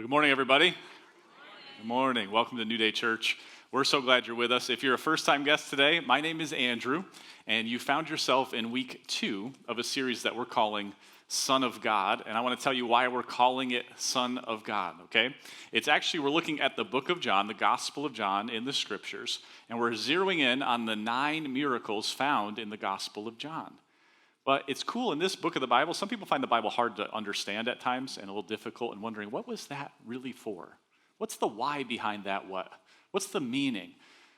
Good morning, everybody. Good morning. Welcome to New Day Church. We're so glad you're with us. If you're a first-time guest today, my name is Andrew, and you found yourself in week 2 of a series that we're calling Son of God, and I want to tell you why we're calling it Son of God, okay? It's actually, we're looking at the book of John, the Gospel of John in the Scriptures, and we're zeroing in on the 9 miracles found in the Gospel of John. But it's cool in this book of the Bible. Some people find the Bible hard to understand at times and a little difficult and wondering, what was that really for? What's the why behind that what? What's the meaning?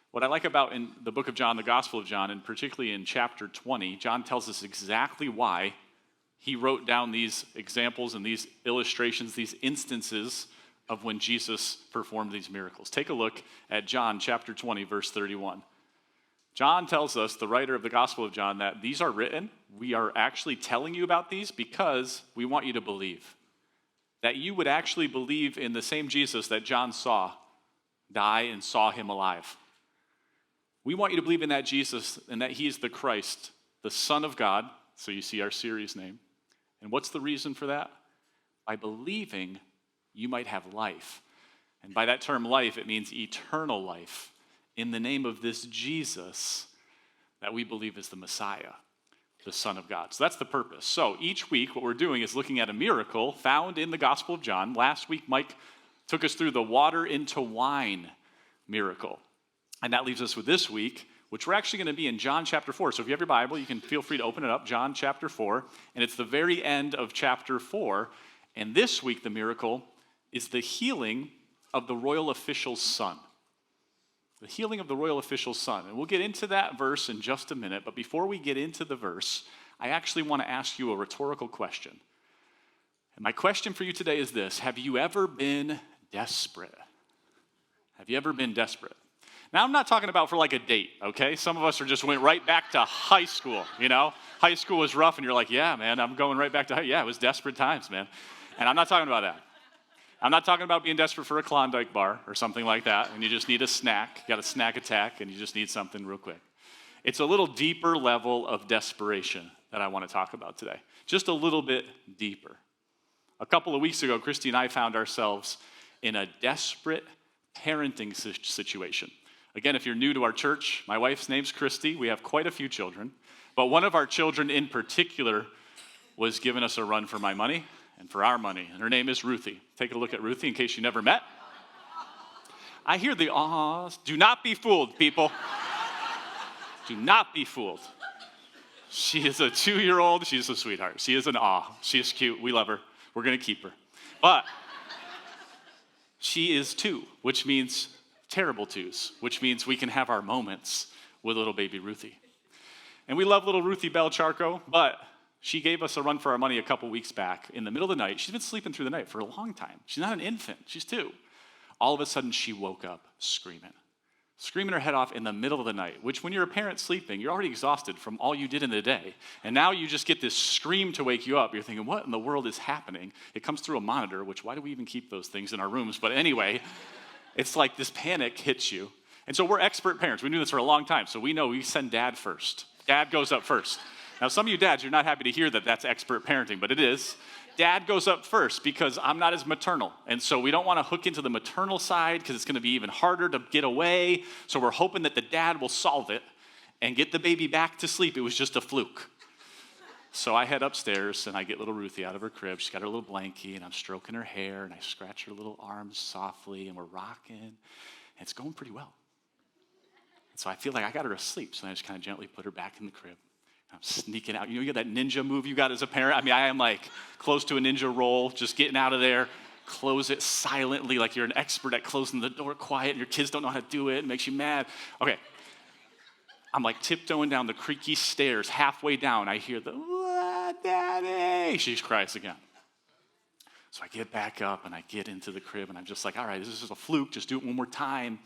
What I like about in the book of John, the Gospel of John, and particularly in chapter 20, John tells us exactly why he wrote down these examples and these illustrations, these instances of when Jesus performed these miracles. Take a look at John chapter 20, verse 31. John tells us, the writer of the Gospel of John, that these are written. We are actually telling you about these because we want you to believe. That you would actually believe in the same Jesus that John saw die and saw him alive. We want you to believe in that Jesus and that he is the Christ, the Son of God. So you see our series name. And what's the reason for that? By believing, you might have life. And by that term life, it means eternal life in the name of this Jesus that we believe is the Messiah, the Son of God. So that's the purpose. So each week, what we're doing is looking at a miracle found in the Gospel of John. Last week, Mike took us through the water into wine miracle. And that leaves us with this week, which we're actually going to be in John chapter 4. So if you have your Bible, you can feel free to open it up, John chapter 4. And it's the very end of chapter 4. And this week, the miracle is the healing of the royal official's son. The healing of the royal official's son. And we'll get into that verse in just a minute. But before we get into the verse, I actually want to ask you a rhetorical question. And my question for you today is this. Have you ever been desperate? Have you ever been desperate? Now, I'm not talking about for like a date, okay? Some of us went right back to high school, you know? High school was rough, and you're like, yeah, man, I'm going right back to yeah, it was desperate times, man. And I'm not talking about that. I'm not talking about being desperate for a Klondike bar or something like that, and you just need a snack. You got a snack attack, and you just need something real quick. It's a little deeper level of desperation that I want to talk about today. Just a little bit deeper. A couple of weeks ago, Christy and I found ourselves in a desperate parenting situation. Again, if you're new to our church, my wife's name's Christy. We have quite a few children, but one of our children in particular was giving us a run for my money and for our money, and her name is Ruthie. Take a look at Ruthie in case you never met. I hear the ahs. Do not be fooled, people. Do not be fooled. She is a 2-year-old. She's a sweetheart. She is an awe. She is cute. We love her. We're going to keep her. But she is 2, which means terrible 2s, which means we can have our moments with little baby Ruthie. And we love little Ruthie Bell Charko, but she gave us a run for our money a couple weeks back in the middle of the night. She's been sleeping through the night for a long time. She's not an infant. She's 2. All of a sudden, she woke up screaming her head off in the middle of the night, which when you're a parent sleeping, you're already exhausted from all you did in the day. And now you just get this scream to wake you up. You're thinking, what in the world is happening? It comes through a monitor, which why do we even keep those things in our rooms? But anyway, it's like this panic hits you. And so we're expert parents. We knew this for a long time. So we know we send dad first. Dad goes up first. Now, some of you dads, you're not happy to hear that that's expert parenting, but it is. Dad goes up first because I'm not as maternal. And so we don't want to hook into the maternal side because it's going to be even harder to get away. So we're hoping that the dad will solve it and get the baby back to sleep. It was just a fluke. So I head upstairs and I get little Ruthie out of her crib. She's got her little blankie and I'm stroking her hair and I scratch her little arms softly and we're rocking. And it's going pretty well. And so I feel like I got her asleep. So I just kind of gently put her back in the crib. I'm sneaking out. You got that ninja move you got as a parent? I mean, I am like close to a ninja roll, just getting out of there. Close it silently like you're an expert at closing the door quiet and your kids don't know how to do it. It makes you mad. Okay. I'm like tiptoeing down the creaky stairs. Halfway down, I hear the, Daddy. She cries again. So I get back up and I get into the crib and I'm just like, all right, this is just a fluke. Just do it one more time.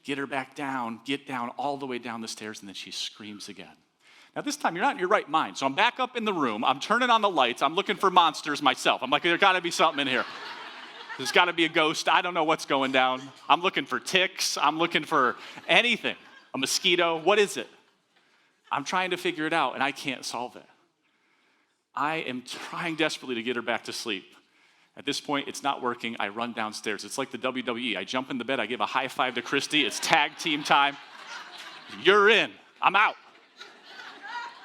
Get her back down. Get down all the way down the stairs and then she screams again. Now, this time, you're not in your right mind. So I'm back up in the room. I'm turning on the lights. I'm looking for monsters myself. I'm like, there's got to be something in here. There's got to be a ghost. I don't know what's going down. I'm looking for ticks. I'm looking for anything. A mosquito. What is it? I'm trying to figure it out, and I can't solve it. I am trying desperately to get her back to sleep. At this point, it's not working. I run downstairs. It's like the WWE. I jump in the bed. I give a high five to Christy. It's tag team time. You're in. I'm out.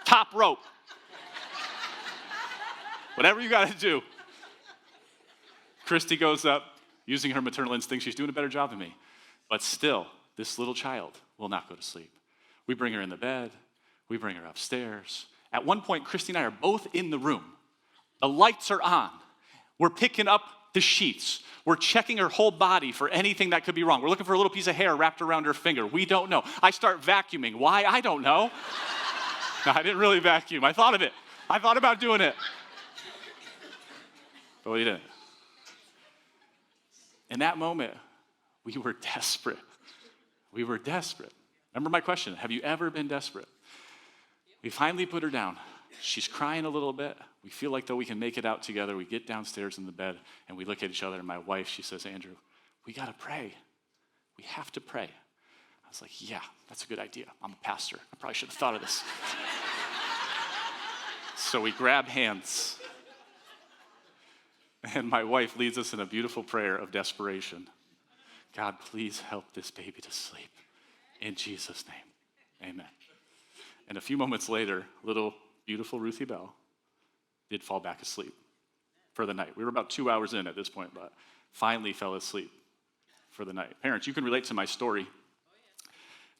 Top rope. Whatever you got to do. Christy goes up, using her maternal instinct. She's doing a better job than me. But still, this little child will not go to sleep. We bring her in the bed. We bring her upstairs. At one point, Christy and I are both in the room. The lights are on. We're picking up the sheets. We're checking her whole body for anything that could be wrong. We're looking for a little piece of hair wrapped around her finger. We don't know. I start vacuuming. Why? I don't know. No, I didn't really vacuum. I thought of it. I thought about doing it. But we didn't. In that moment, we were desperate. We were desperate. Remember my question, have you ever been desperate? We finally put her down. She's crying a little bit. We feel like though we can make it out together. We get downstairs in the bed and we look at each other, and my wife, she says, Andrew, we got to pray. We have to pray. I was like, yeah, that's a good idea. I'm a pastor. I probably should have thought of this. So we grab hands. And my wife leads us in a beautiful prayer of desperation. God, please help this baby to sleep. In Jesus' name, amen. And a few moments later, little beautiful Ruthie Bell did fall back asleep for the night. We were about 2 hours in at this point, but finally fell asleep for the night. Parents, you can relate to my story.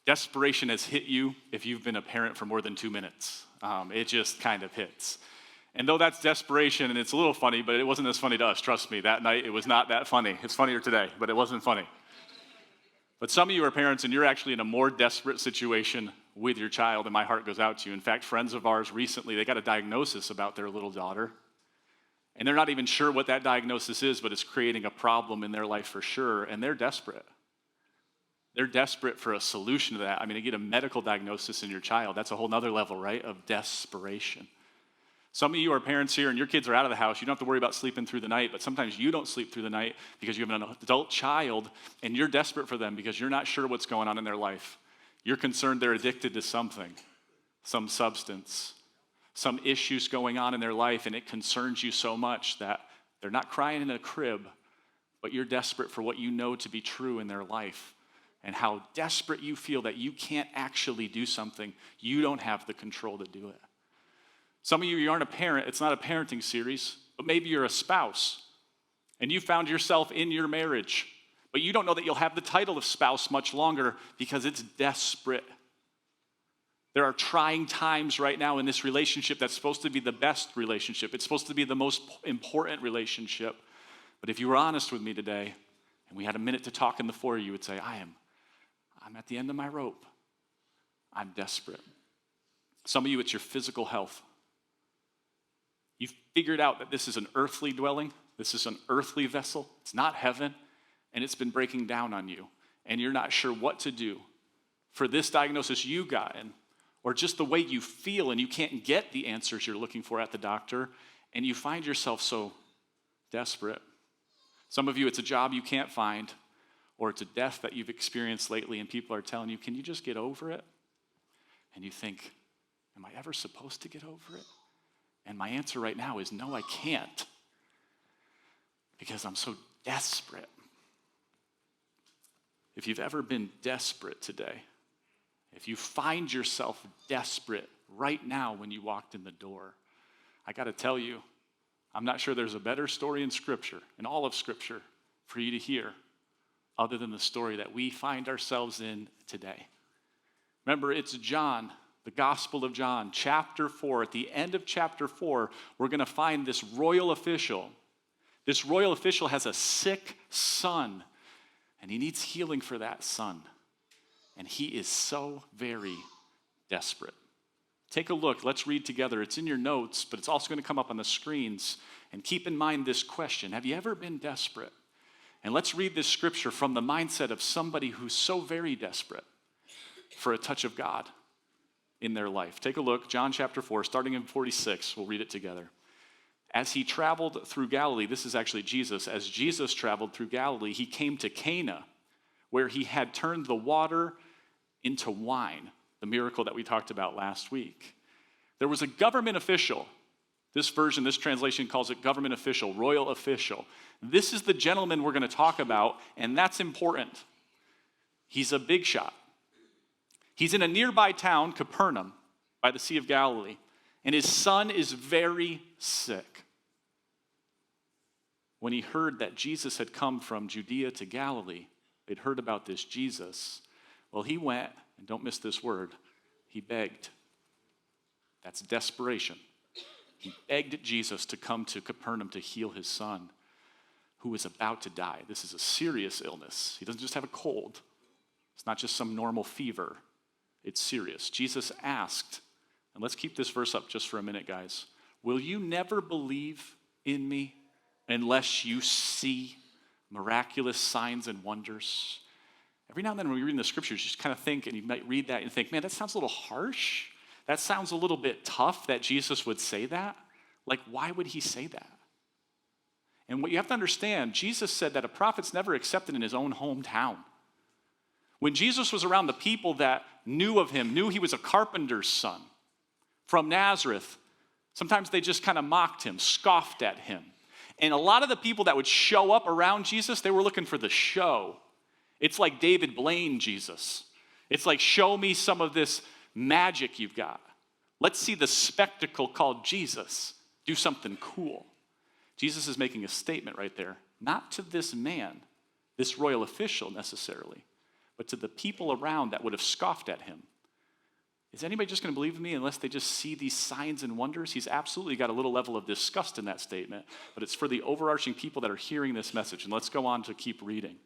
Desperation has hit you if you've been a parent for more than 2 minutes. It just kind of hits. And though that's desperation, and it's a little funny, but it wasn't as funny to us, trust me. That night, it was not that funny. It's funnier today, but it wasn't funny. But some of you are parents, and you're actually in a more desperate situation with your child, and my heart goes out to you. In fact, friends of ours recently, they got a diagnosis about their little daughter, and they're not even sure what that diagnosis is, but it's creating a problem in their life for sure, and they're desperate. They're desperate for a solution to that. I mean, to get a medical diagnosis in your child, that's a whole nother level, right, of desperation. Some of you are parents here and your kids are out of the house. You don't have to worry about sleeping through the night, but sometimes you don't sleep through the night because you have an adult child and you're desperate for them because you're not sure what's going on in their life. You're concerned they're addicted to something, some substance, some issues going on in their life, and it concerns you so much that they're not crying in a crib, but you're desperate for what you know to be true in their life and how desperate you feel that you can't actually do something. You don't have the control to do it. Some of you aren't a parent. It's not a parenting series, but maybe you're a spouse and you found yourself in your marriage, but you don't know that you'll have the title of spouse much longer because it's desperate. There are trying times right now in this relationship that's supposed to be the best relationship. It's supposed to be the most important relationship. But if you were honest with me today and we had a minute to talk in the foyer, you would say, I'm at the end of my rope. I'm desperate. Some of you, it's your physical health. You've figured out that this is an earthly dwelling. This is an earthly vessel. It's not heaven, and it's been breaking down on you, and you're not sure what to do for this diagnosis you got in, or just the way you feel, and you can't get the answers you're looking for at the doctor, and you find yourself so desperate. Some of you, it's a job you can't find, or it's a death that you've experienced lately, and people are telling you, can you just get over it? And you think, am I ever supposed to get over it? And my answer right now is no, I can't, because I'm so desperate. If you've ever been desperate today, if you find yourself desperate right now when you walked in the door, I got to tell you, I'm not sure there's a better story in Scripture, in all of Scripture, for you to hear other than the story that we find ourselves in today. Remember, it's John, the Gospel of John, chapter 4. At the end of chapter 4, we're going to find this royal official. This royal official has a sick son, and he needs healing for that son. And he is so very desperate. Take a look. Let's read together. It's in your notes, but it's also going to come up on the screens. And keep in mind this question. Have you ever been desperate? And let's read this scripture from the mindset of somebody who's so very desperate for a touch of God in their life. Take a look, John chapter 4, starting in 46. We'll read it together. As he traveled through Galilee, this is actually Jesus. As Jesus traveled through Galilee, he came to Cana, where he had turned the water into wine, the miracle that we talked about last week. There was a government official This version, this translation calls it government official, royal official. This is the gentleman we're going to talk about, and that's important. He's a big shot. He's in a nearby town, Capernaum, by the Sea of Galilee, and his son is very sick. When he heard that Jesus had come from Judea to Galilee, they'd heard about this Jesus. Well, he went, and don't miss this word, he begged. That's desperation. He begged Jesus to come to Capernaum to heal his son, who was about to die. This is a serious illness. He doesn't just have a cold. It's not just some normal fever. It's serious. Jesus asked, and let's keep this verse up just for a minute, guys. Will you never believe in me unless you see miraculous signs and wonders? Every now and then when we read in the scriptures, you just kind of think, and you might read that and think, man, that sounds a little harsh. That sounds a little bit tough that Jesus would say that. Like, why would he say that? And what you have to understand, Jesus said that a prophet's never accepted in his own hometown. When Jesus was around the people that knew of him, knew he was a carpenter's son from Nazareth, sometimes they just kind of mocked him, scoffed at him. And a lot of the people that would show up around Jesus, they were looking for the show. It's like David Blaine Jesus. It's like, show me some of this magic you've got. Let's see the spectacle called Jesus. Do something cool. Jesus is making a statement right there, not to this man, this royal official necessarily, but to the people around that would have scoffed at him. Is anybody just going to believe in me unless they just see these signs and wonders? He's absolutely got a little level of disgust in that statement, but it's for the overarching people that are hearing this message. And let's go on to keep reading.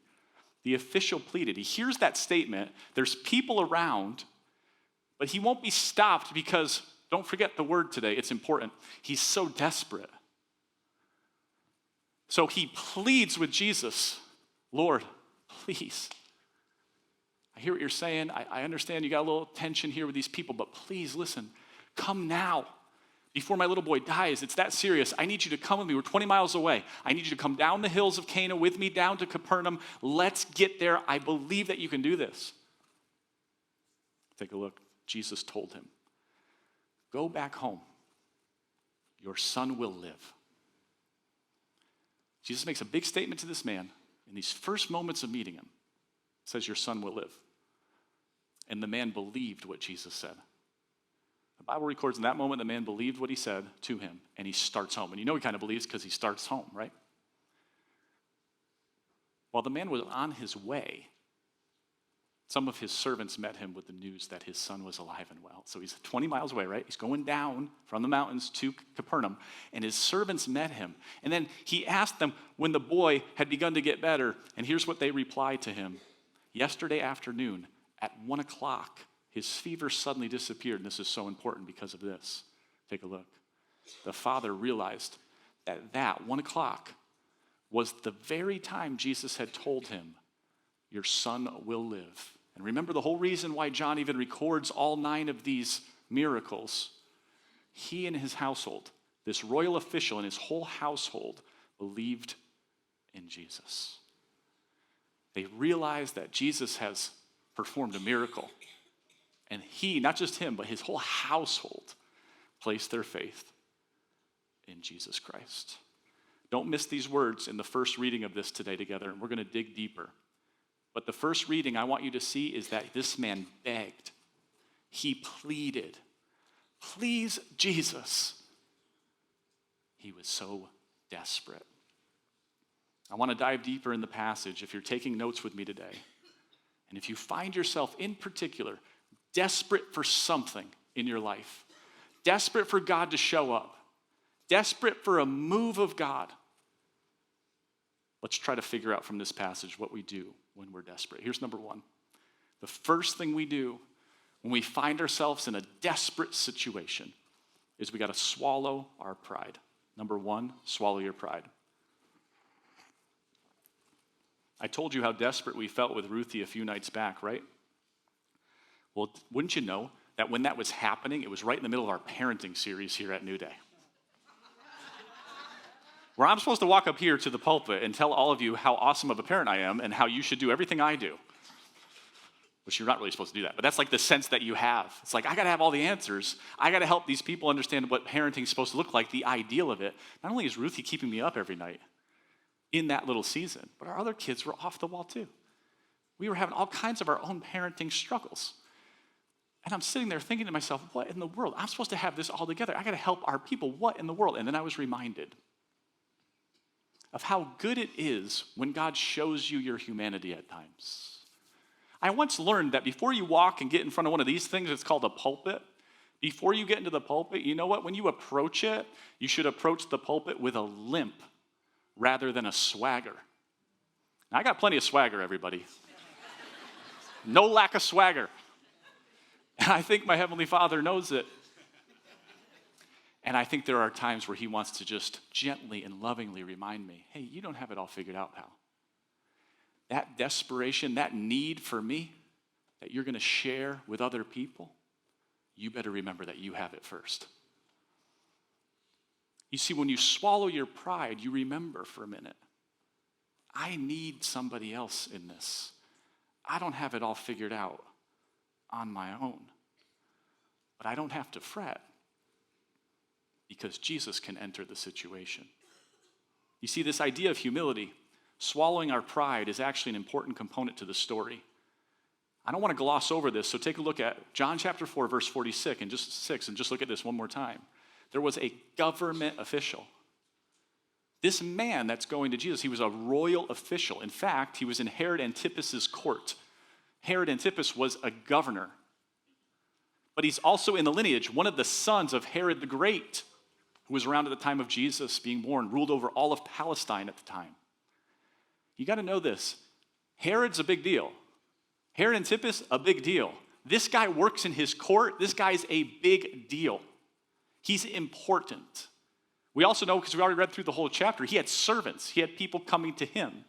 The official pleaded. He hears that statement. There's people around, but he won't be stopped because, don't forget the word today, it's important. He's so desperate. So he pleads with Jesus, Lord, please. I hear what you're saying. I understand you got a little tension here with these people, but please listen, come now before my little boy dies. It's that serious. I need you to come with me. We're 20 miles away. I need you to come down the hills of Cana with me down to Capernaum. Let's get there. I believe that you can do this. Take a look. Jesus told him, go back home. Your son will live. Jesus makes a big statement to this man in these first moments of meeting him. Says, your son will live. And the man believed what Jesus said. The Bible records in that moment, the man believed what he said to him, and he starts home. And you know he kind of believes because he starts home, right? While the man was on his way, some of his servants met him with the news that his son was alive and well. So he's 20 miles away, right? He's going down from the mountains to Capernaum, and his servants met him. And then he asked them when the boy had begun to get better, and here's what they replied to him. Yesterday afternoon at 1 o'clock, his fever suddenly disappeared, and this is so important because of this. Take a look. The father realized that 1 o'clock was the very time Jesus had told him, your son will live. And remember the whole reason why John even records all 9 of these miracles. He and his household, this royal official and his whole household, believed in Jesus. They realized that Jesus has performed a miracle. And he, not just him, but his whole household placed their faith in Jesus Christ. Don't miss these words in the first reading of this today together, and we're going to dig deeper. But the first reading I want you to see is that this man begged. He pleaded. Please, Jesus. He was so desperate. I want to dive deeper in the passage if you're taking notes with me today. And if you find yourself in particular desperate for something in your life, desperate for God to show up, desperate for a move of God, let's try to figure out from this passage what we do when we're desperate. Here's number 1. The first thing we do when we find ourselves in a desperate situation is we got to swallow our pride. Number 1, swallow your pride. I told you how desperate we felt with Ruthie a few nights back, right? Well, wouldn't you know that when that was happening, it was right in the middle of our parenting series here at New Day. Where I'm supposed to walk up here to the pulpit and tell all of you how awesome of a parent I am and how you should do everything I do. which you're not really supposed to do that, but that's like the sense that you have. It's like, I got to have all the answers. I got to help these people understand what parenting is supposed to look like, the ideal of it. Not only is Ruthie keeping me up every night in that little season, but our other kids were off the wall too. We were having all kinds of our own parenting struggles. And I'm sitting there thinking to myself, what in the world? I'm supposed to have this all together. I got to help our people. What in the world? And then I was reminded of how good it is when God shows you your humanity at times. I once learned that before you walk and get in front of one of these things, it's called a pulpit. Before you get into the pulpit, you know what? When you approach it, you should approach the pulpit with a limp rather than a swagger. Now, I got plenty of swagger, everybody. No lack of swagger. And I think my Heavenly Father knows it. And I think there are times where he wants to just gently and lovingly remind me, hey, you don't have it all figured out, pal. That desperation, that need for me that you're going to share with other people, you better remember that you have it first. You see, when you swallow your pride, you remember for a minute, I need somebody else in this. I don't have it all figured out on my own. But I don't have to fret because Jesus can enter the situation. You see, this idea of humility, swallowing our pride, is actually an important component to the story. I don't want to gloss over this, so take a look at John chapter 4, verse 46, and just look at this one more time. There was a government official. This man that's going to Jesus, he was a royal official. In fact, he was in Herod Antipas's court. Herod Antipas was a governor. But he's also in the lineage, one of the sons of Herod the Great, who was around at the time of Jesus being born, ruled over all of Palestine at the time. You got to know this. Herod's a big deal. Herod Antipas, a big deal. This guy works in his court. This guy's a big deal. He's important. We also know, because we already read through the whole chapter, he had servants. He had people coming to him.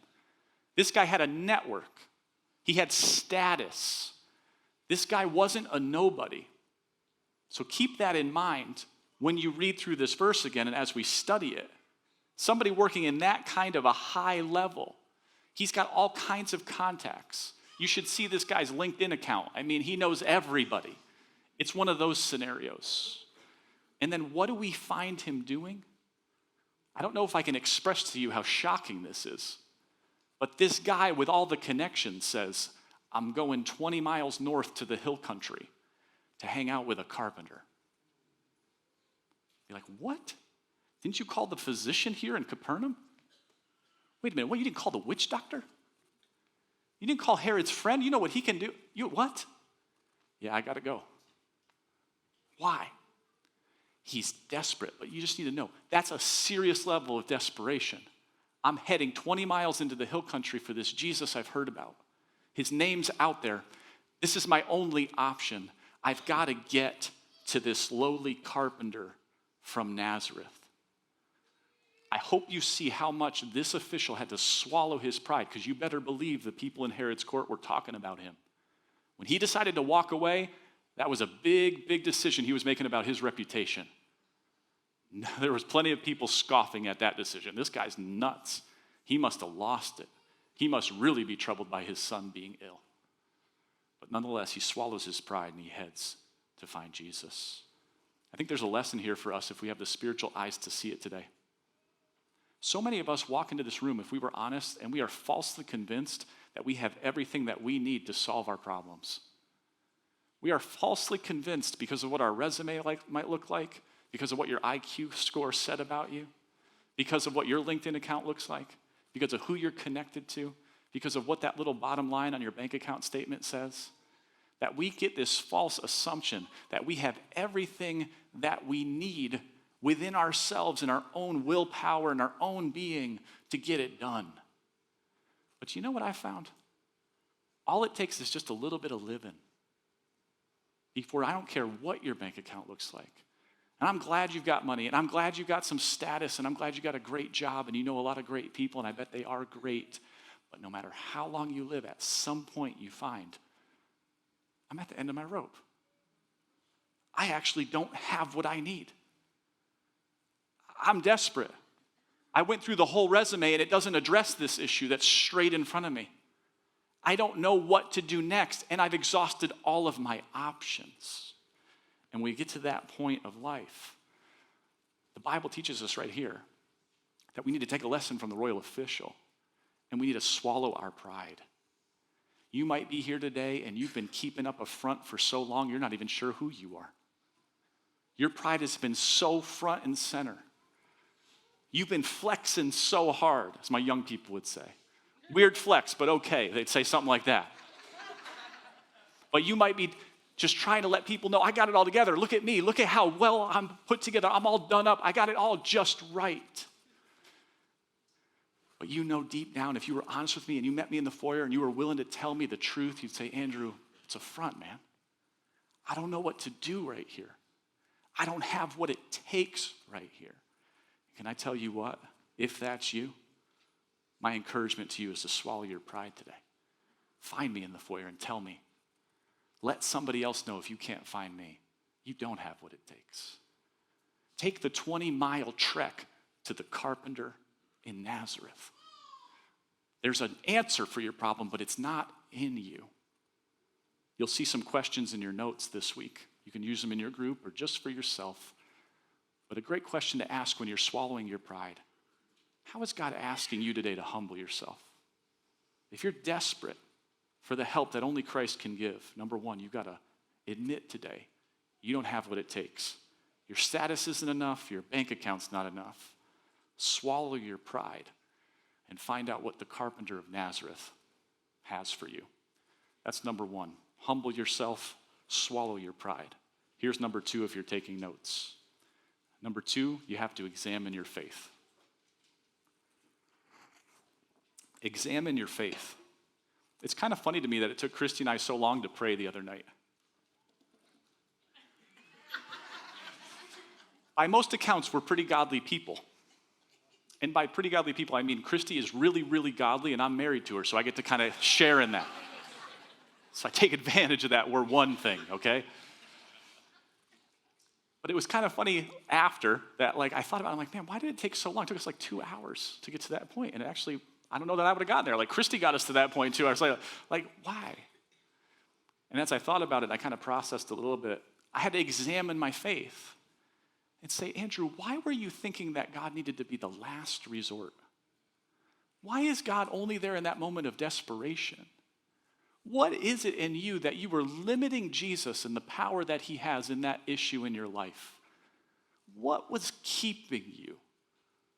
This guy had a network. He had status. This guy wasn't a nobody. So keep that in mind when you read through this verse again and as we study it. Somebody working in that kind of a high level. He's got all kinds of contacts. You should see this guy's LinkedIn account. I mean, he knows everybody. It's one of those scenarios. And then what do we find him doing? I don't know if I can express to you how shocking this is. But this guy with all the connections says, I'm going 20 miles north to the hill country to hang out with a carpenter. You're like, what? Didn't you call the physician here in Capernaum? Wait a minute, what, you didn't call the witch doctor? You didn't call Herod's friend? You know what he can do? You what? Yeah, I got to go. Why? He's desperate, but you just need to know, that's a serious level of desperation. I'm heading 20 miles into the hill country for this Jesus I've heard about. His name's out there. This is my only option. I've got to get to this lowly carpenter from Nazareth. I hope you see how much this official had to swallow his pride, because you better believe the people in Herod's court were talking about him. When he decided to walk away, that was a big, big decision he was making about his reputation. There was plenty of people scoffing at that decision. This guy's nuts. He must have lost it. He must really be troubled by his son being ill. But nonetheless, he swallows his pride and he heads to find Jesus. I think there's a lesson here for us if we have the spiritual eyes to see it today. So many of us walk into this room, if we were honest, and we are falsely convinced that we have everything that we need to solve our problems. We are falsely convinced because of what our resume might look like, because of what your IQ score said about you, because of what your LinkedIn account looks like, because of who you're connected to, because of what that little bottom line on your bank account statement says, that we get this false assumption that we have everything that we need within ourselves and our own willpower and our own being to get it done. But you know what I found? All it takes is just a little bit of living before, I don't care what your bank account looks like. And I'm glad you've got money, and I'm glad you've got some status, and I'm glad you got a great job, and you know a lot of great people, and I bet they are great. But no matter how long you live, at some point you find, I'm at the end of my rope. I actually don't have what I need. I'm desperate. I went through the whole resume, and it doesn't address this issue that's straight in front of me. I don't know what to do next, and I've exhausted all of my options. And when we get to that point of life, the Bible teaches us right here that we need to take a lesson from the royal official, and we need to swallow our pride. You might be here today, and you've been keeping up a front for so long, you're not even sure who you are. Your pride has been so front and center. You've been flexing so hard, as my young people would say. Weird flex, but okay. They'd say something like that. But you might be just trying to let people know, I got it all together. Look at me. Look at how well I'm put together. I'm all done up. I got it all just right. But you know deep down, if you were honest with me and you met me in the foyer and you were willing to tell me the truth, you'd say, Andrew, it's a front, man. I don't know what to do right here. I don't have what it takes right here. Can I tell you what? If that's you, my encouragement to you is to swallow your pride today. Find me in the foyer and tell me. Let somebody else know if you can't find me. You don't have what it takes. Take the 20-mile trek to the carpenter in Nazareth. There's an answer for your problem, but it's not in you. You'll see some questions in your notes this week. You can use them in your group or just for yourself. But a great question to ask when you're swallowing your pride. How is God asking you today to humble yourself? If you're desperate for the help that only Christ can give, number one, you've got to admit today you don't have what it takes. Your status isn't enough. Your bank account's not enough. Swallow your pride and find out what the carpenter of Nazareth has for you. That's number one. Humble yourself, swallow your pride. Here's number two if you're taking notes. Number two, you have to examine your faith. Examine your faith. It's kind of funny to me that it took Christy and I so long to pray the other night. By most accounts, we're pretty godly people. And by pretty godly people, I mean Christy is really, really godly, and I'm married to her, so I get to kind of share in that. So I take advantage of that. We're one thing, okay? But it was kind of funny after that, I thought about it, I'm like, man, why did it take so long? It took us 2 hours to get to that point. And it actually, I don't know that I would have gotten there. Christy got us to that point too. I was like, why? And as I thought about it, I kind of processed a little bit. I had to examine my faith and say, Andrew, why were you thinking that God needed to be the last resort? Why is God only there in that moment of desperation? What is it in you that you were limiting Jesus and the power that he has in that issue in your life? What was keeping you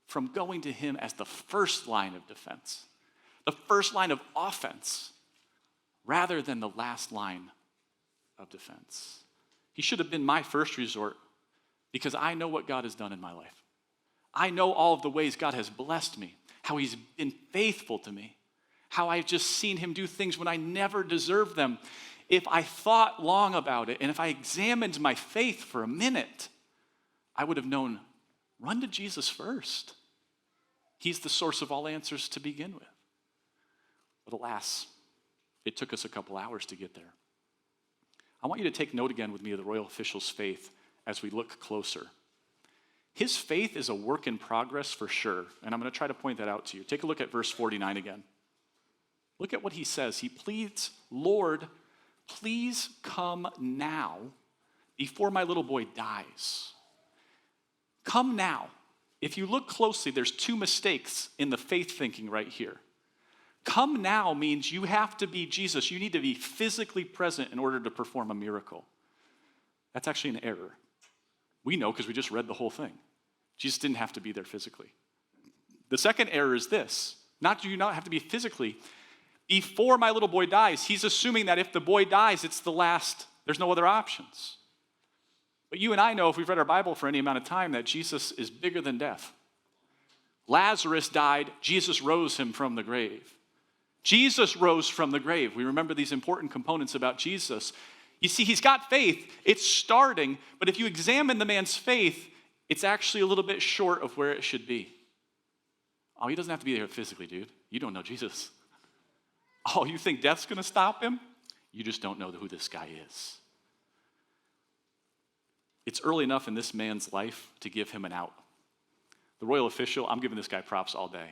from going to him as the first line of defense, the first line of offense, rather than the last line of defense? He should have been my first resort because I know what God has done in my life. I know all of the ways God has blessed me, how he's been faithful to me, how I've just seen him do things when I never deserved them. If I thought long about it, and if I examined my faith for a minute, I would have known, run to Jesus first. He's the source of all answers to begin with. But alas, it took us a couple hours to get there. I want you to take note again with me of the royal official's faith as we look closer. His faith is a work in progress for sure, and I'm going to try to point that out to you. Take a look at verse 49 again. Look at what he says. He pleads, Lord, please come now before my little boy dies. Come now. If you look closely, there's two mistakes in the faith thinking right here. Come now means you have to be Jesus. You need to be physically present in order to perform a miracle. That's actually an error. We know because we just read the whole thing. Jesus didn't have to be there physically. The second error is this. Not do you not have to be physically. Before my little boy dies, he's assuming that if the boy dies, it's the last. There's no other options. But you and I know, if we've read our Bible for any amount of time, that Jesus is bigger than death. Lazarus died. Jesus rose him from the grave. Jesus rose from the grave. We remember these important components about Jesus. You see, he's got faith. It's starting. But if you examine the man's faith, it's actually a little bit short of where it should be. Oh, he doesn't have to be there physically, dude. You don't know Jesus. Oh, you think death's going to stop him? You just don't know who this guy is. It's early enough in this man's life to give him an out. The royal official, I'm giving this guy props all day.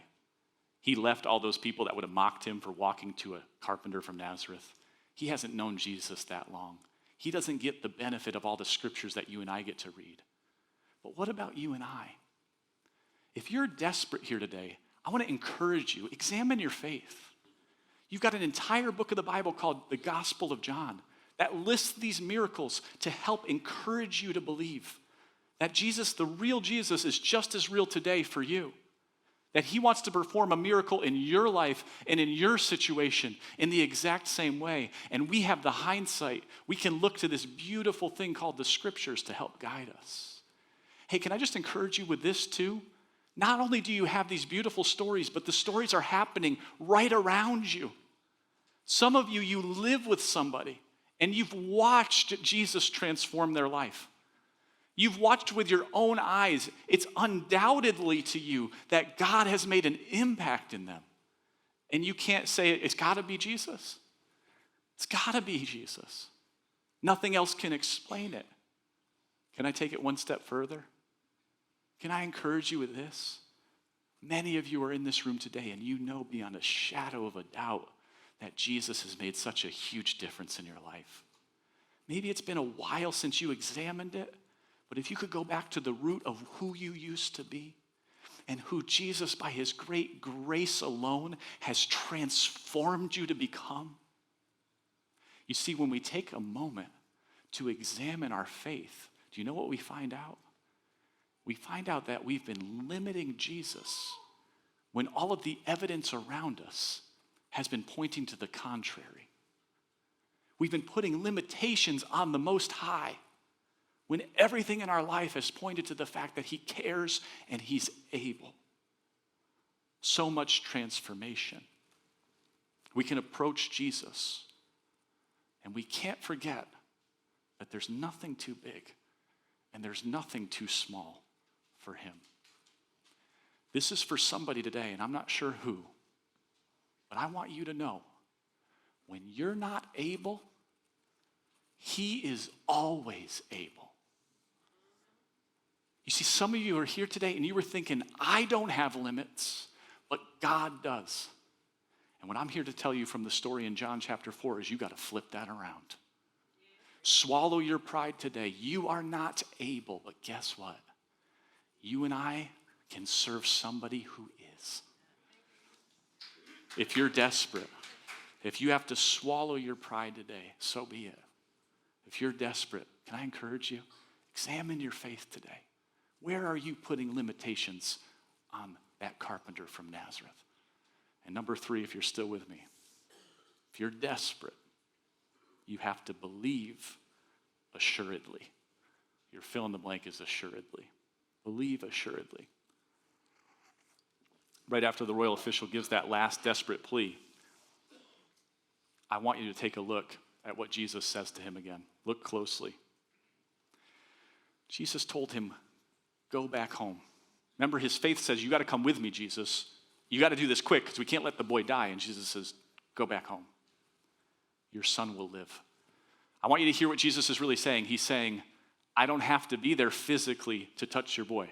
He left all those people that would have mocked him for walking to a carpenter from Nazareth. He hasn't known Jesus that long. He doesn't get the benefit of all the scriptures that you and I get to read. But what about you and I? If you're desperate here today, I want to encourage you, examine your faith. You've got an entire book of the Bible called the Gospel of John that lists these miracles to help encourage you to believe that Jesus, the real Jesus, is just as real today for you. That he wants to perform a miracle in your life and in your situation in the exact same way. And we have the hindsight. We can look to this beautiful thing called the scriptures to help guide us. Hey, can I just encourage you with this too? Not only do you have these beautiful stories, but the stories are happening right around you. Some of you, you live with somebody and you've watched Jesus transform their life. You've watched with your own eyes. It's undoubtedly to you that God has made an impact in them. And you can't say it's got to be Jesus. It's got to be Jesus. Nothing else can explain it. Can I take it one step further? Can I encourage you with this? Many of you are in this room today and you know beyond a shadow of a doubt that Jesus has made such a huge difference in your life. Maybe it's been a while since you examined it. But if you could go back to the root of who you used to be and who Jesus, by his great grace alone, has transformed you to become. You see, when we take a moment to examine our faith, do you know what we find out? We find out that we've been limiting Jesus when all of the evidence around us has been pointing to the contrary. We've been putting limitations on the Most High when everything in our life has pointed to the fact that he cares and he's able. So much transformation. We can approach Jesus and we can't forget that there's nothing too big and there's nothing too small for him. This is for somebody today, and I'm not sure who, but I want you to know, when you're not able, he is always able. You see, some of you are here today and you were thinking, I don't have limits, but God does. And what I'm here to tell you from the story in John chapter 4 is you got to flip that around. Swallow your pride today. You are not able, but guess what? You and I can serve somebody who is. If you're desperate, if you have to swallow your pride today, so be it. If you're desperate, can I encourage you? Examine your faith today. Where are you putting limitations on that carpenter from Nazareth? And number 3, if you're still with me, if you're desperate, you have to believe assuredly. Your fill in the blank is assuredly. Believe assuredly. Right after the royal official gives that last desperate plea, I want you to take a look at what Jesus says to him again. Look closely. Jesus told him, go back home. Remember, his faith says, you got to come with me, Jesus. You got to do this quick because we can't let the boy die. And Jesus says, go back home. Your son will live. I want you to hear what Jesus is really saying. He's saying, I don't have to be there physically to touch your boy.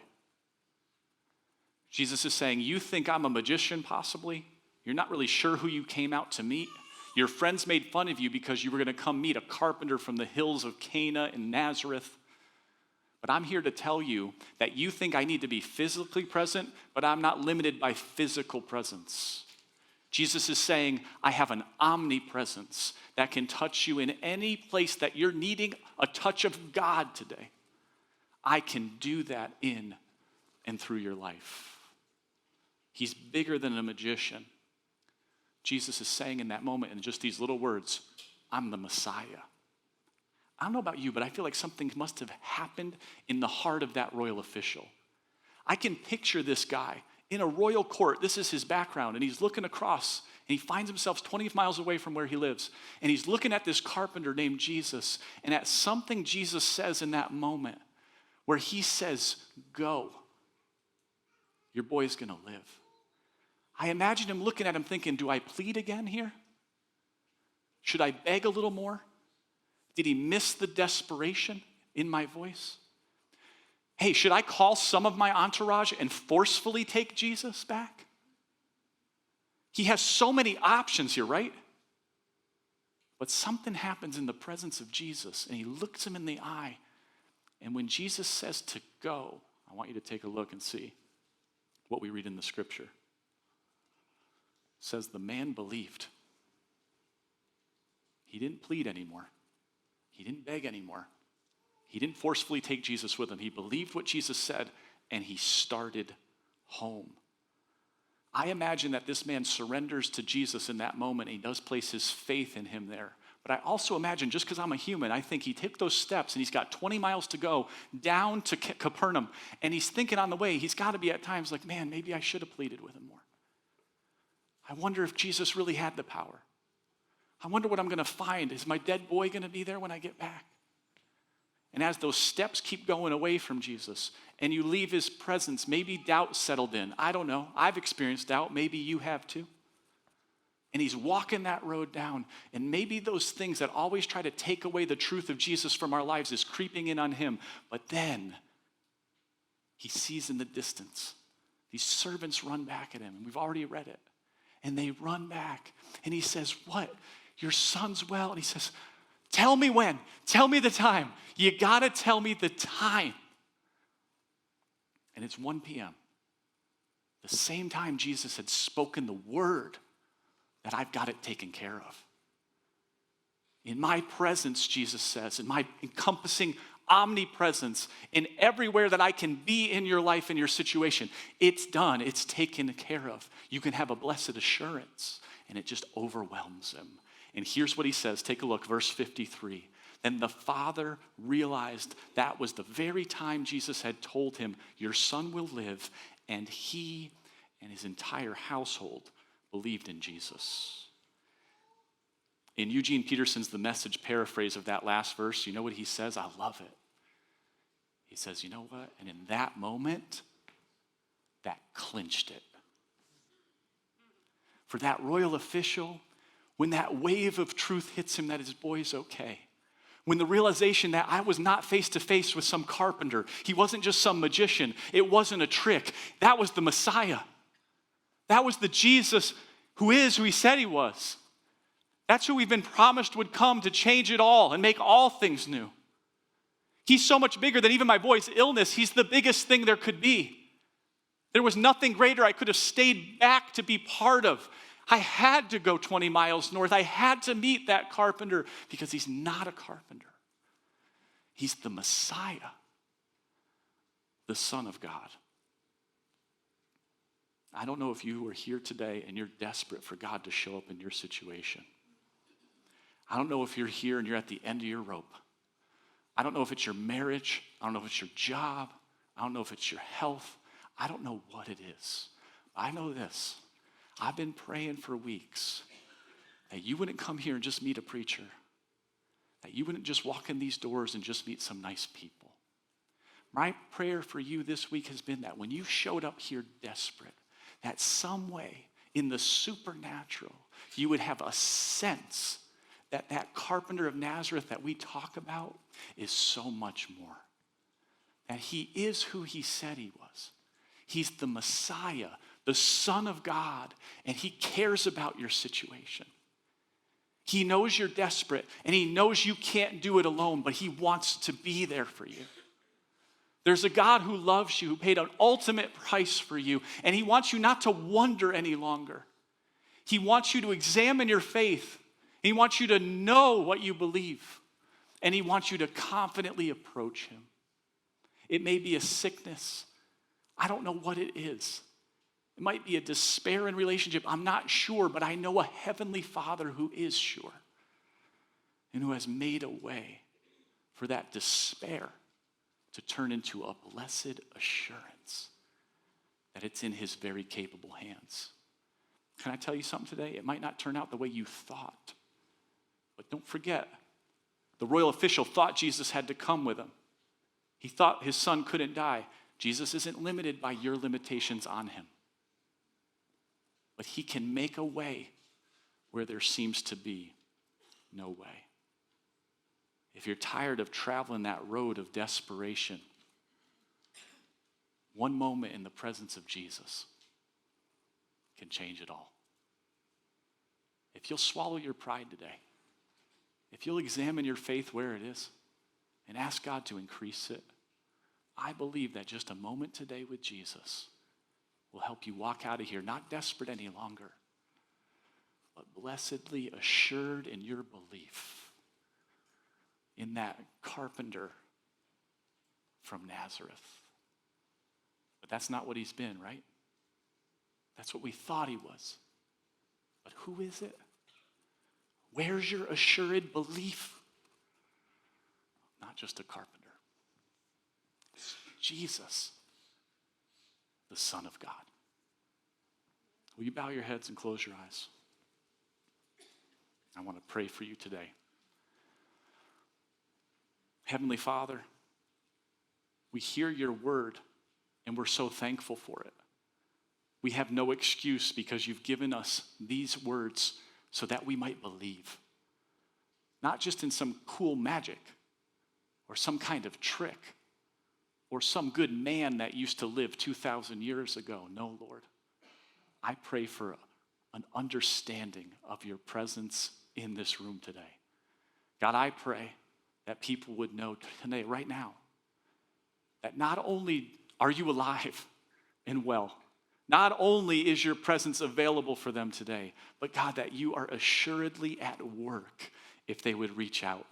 Jesus is saying, you think I'm a magician possibly? You're not really sure who you came out to meet. Your friends made fun of you because you were going to come meet a carpenter from the hills of Cana in Nazareth. But I'm here to tell you that you think I need to be physically present, but I'm not limited by physical presence. Jesus is saying, I have an omnipresence that can touch you in any place that you're needing a touch of God today. I can do that in and through your life. He's bigger than a magician. Jesus is saying in that moment, in just these little words, I'm the Messiah. I don't know about you, but I feel like something must have happened in the heart of that royal official. I can picture this guy in a royal court. This is his background, and he's looking across, and he finds himself 20 miles away from where he lives, and he's looking at this carpenter named Jesus, and at something Jesus says in that moment, where he says, go, your boy's gonna live. I imagine him looking at him thinking, do I plead again here? Should I beg a little more? Did he miss the desperation in my voice? Hey, should I call some of my entourage and forcefully take Jesus back? He has so many options here, right? But something happens in the presence of Jesus, and he looks him in the eye. And when Jesus says to go, I want you to take a look and see what we read in the scripture. It says the man believed. He didn't plead anymore. He didn't beg anymore. He didn't forcefully take Jesus with him. He believed what Jesus said, and he started home. I imagine that this man surrenders to Jesus in that moment, and he does place his faith in him there. But I also imagine, just because I'm a human, I think he took those steps, and he's got 20 miles to go down to Capernaum, and he's thinking on the way, he's got to be at times like, man, maybe I should have pleaded with him more. I wonder if Jesus really had the power. I wonder what I'm going to find. Is my dead boy going to be there when I get back? And as those steps keep going away from Jesus and you leave his presence, maybe doubt settled in. I don't know. I've experienced doubt. Maybe you have too. And he's walking that road down. And maybe those things that always try to take away the truth of Jesus from our lives is creeping in on him. But then he sees in the distance, these servants run back at him. And we've already read it. And they run back. And he says, what? Your son's well? And he says, tell me when. Tell me the time. You got to tell me the time. And it's 1 p.m. The same time Jesus had spoken the word that I've got it taken care of. In my presence, Jesus says, in my encompassing omnipresence, in everywhere that I can be in your life, in your situation, it's done. It's taken care of. You can have a blessed assurance. And it just overwhelms him. And here's what he says. Take a look, verse 53. Then the father realized that was the very time Jesus had told him, your son will live, and he and his entire household believed in Jesus. In Eugene Peterson's The Message paraphrase of that last verse, you know what he says? I love it. He says, you know what? And in that moment, that clinched it. For that royal official, when that wave of truth hits him that his boy's okay, when the realization that I was not face to face with some carpenter, he wasn't just some magician, it wasn't a trick, that was the Messiah. That was the Jesus who is who he said he was. That's who we've been promised would come to change it all and make all things new. He's so much bigger than even my boy's illness. He's the biggest thing there could be. There was nothing greater I could have stayed back to be part of. I had to go 20 miles north. I had to meet that carpenter because he's not a carpenter. He's the Messiah, the Son of God. I don't know if you are here today and you're desperate for God to show up in your situation. I don't know if you're here and you're at the end of your rope. I don't know if it's your marriage. I don't know if it's your job. I don't know if it's your health. I don't know what it is. I know this. I've been praying for weeks that you wouldn't come here and just meet a preacher, that you wouldn't just walk in these doors and just meet some nice people. My prayer for you this week has been that when you showed up here desperate, that some way in the supernatural, you would have a sense that that carpenter of Nazareth that we talk about is so much more. That he is who he said he was. He's the Messiah, the Son of God, and he cares about your situation. He knows you're desperate, and he knows you can't do it alone, but he wants to be there for you. There's a God who loves you, who paid an ultimate price for you, and he wants you not to wonder any longer. He wants you to examine your faith. He wants you to know what you believe, and he wants you to confidently approach him. It may be a sickness. I don't know what it is. It might be a despair in relationship. I'm not sure, but I know a heavenly Father who is sure and who has made a way for that despair to turn into a blessed assurance that it's in his very capable hands. Can I tell you something today? It might not turn out the way you thought, but don't forget, the royal official thought Jesus had to come with him. He thought his son couldn't die. Jesus isn't limited by your limitations on him. But he can make a way where there seems to be no way. If you're tired of traveling that road of desperation, one moment in the presence of Jesus can change it all. if you'll swallow your pride today, if you'll examine your faith where it is and ask God to increase it, I believe that just a moment today with Jesus will help you walk out of here not desperate any longer, but blessedly assured in your belief in that carpenter from Nazareth. But that's not what he's been, right? That's what we thought he was. But who is it? Where's your assured belief? Not just a carpenter. It's Jesus, the Son of God. Will you bow your heads and close your eyes? I want to pray for you today. Heavenly Father, we hear your word and we're so thankful for it. We have no excuse because you've given us these words so that we might believe. Not just in some cool magic or some kind of trick or some good man that used to live 2,000 years ago. No, Lord. I pray for an understanding of your presence in this room today. God, I pray that people would know today, right now, that not only are you alive and well, not only is your presence available for them today, but God, that you are assuredly at work if they would reach out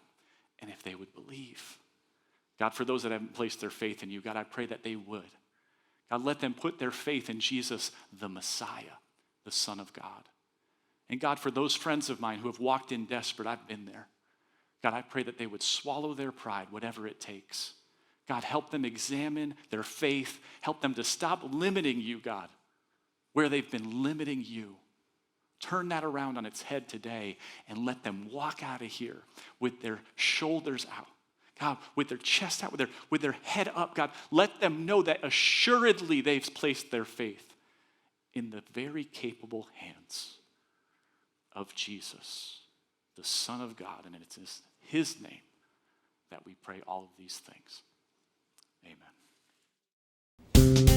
and if they would believe. God, for those that haven't placed their faith in you, God, I pray that they would. God, let them put their faith in Jesus, the Messiah, the Son of God. And God, for those friends of mine who have walked in desperate, I've been there. God, I pray that they would swallow their pride, whatever it takes. God, help them examine their faith. Help them to stop limiting you, God, where they've been limiting you. Turn that around on its head today and let them walk out of here with their shoulders out. God, with their chest out, with their head up, God, let them know that assuredly they've placed their faith in the very capable hands of Jesus, the Son of God, and it's in his name that we pray all of these things. Amen.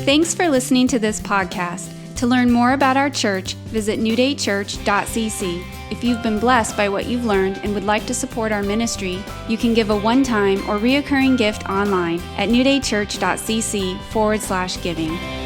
Thanks for listening to this podcast. To learn more about our church, visit newdaychurch.cc. If you've been blessed by what you've learned and would like to support our ministry, you can give a one-time or reoccurring gift online at newdaychurch.cc/giving.